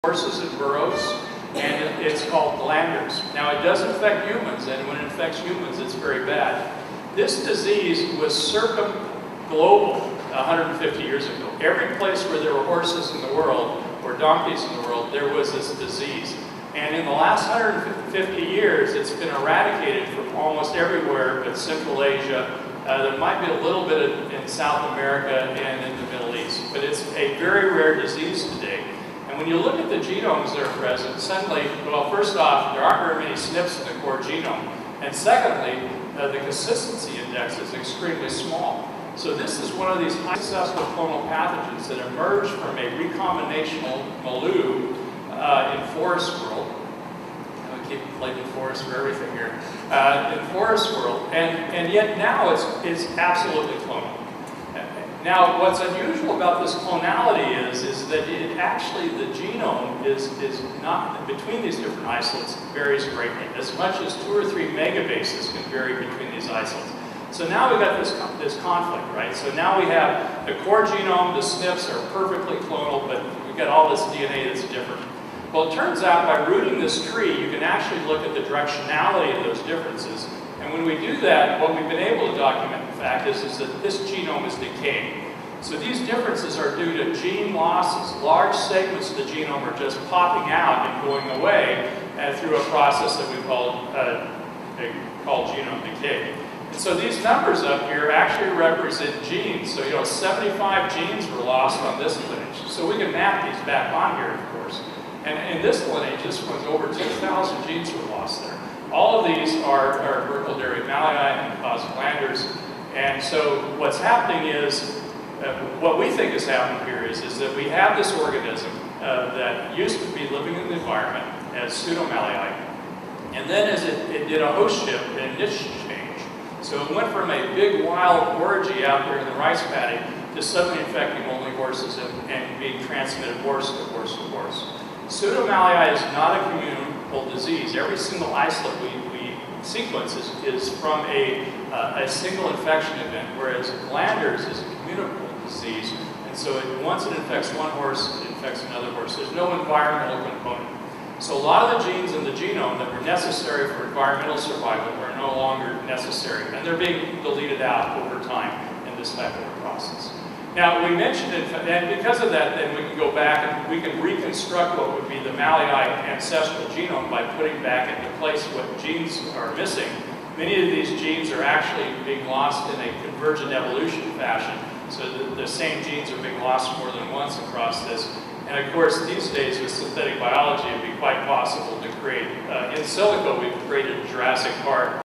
horses and burros, and it's called glanders. Now it does affect humans, and when it affects humans, it's very bad. This disease was circumglobal 150 years ago. Every place where there were horses in the world, or donkeys in the world, there was this disease. And in the last 150 years, it's been eradicated from almost everywhere but Central Asia. There might be a little bit in South America and in the Middle East, but it's a very rare disease today. And when you look at the genomes that are present, suddenly, well, first off, there aren't very many SNPs in the core genome. And secondly, the consistency index is extremely small. So this is one of these high successful clonal pathogens that emerge from a recombinational milieu in forest world. I keep blaming forest for everything here. In forest world, and yet now it's absolutely clonal. Now, what's unusual about this clonality is that it actually, the genome is not, between these different isolates, varies greatly. As much as 2 or 3 megabases can vary between these isolates. So now we've got this conflict, right? So now we have the core genome, the SNPs are perfectly clonal, but we've got all this DNA that's different. Well, it turns out by rooting this tree, you can actually look at the directionality of those differences. And when we do that, what we've been able to document, in fact, is that this genome is decaying. So these differences are due to gene losses. Large segments of the genome are just popping out and going away through a process that we call genome decay. And so these numbers up here actually represent genes. So 75 genes were lost on this lineage. So we can map these back on here, of course. And in this lineage, this one's over 2,000 genes were lost there. All of these are Burkholderia malii and cause glanders. And so what's happening is, what we think is happening here is that we have this organism that used to be living in the environment as pseudomalii. And then as it did a host shift and niche change. So it went from a big wild orgy out there in the rice paddy to suddenly infecting only horses and being transmitted horse to horse to horse. Pseudomalii is not a communicable disease. Every single isolate we sequence is from a single infection event, whereas glanders is a communicable disease. And so once it infects one horse, it infects another horse. There's no environmental component. So a lot of the genes in the genome that were necessary for environmental survival are no longer necessary, and they're being deleted out over time in this type of a process. Now, we mentioned it, and because of that, then we can go back and we can reconstruct what would be the malii ancestral genome by putting back into place what genes are missing. Many of these genes are actually being lost in a convergent evolution fashion, so the same genes are being lost more than once across this. And of course, these days with synthetic biology, it would be quite possible to create, in silico, we've created Jurassic Park.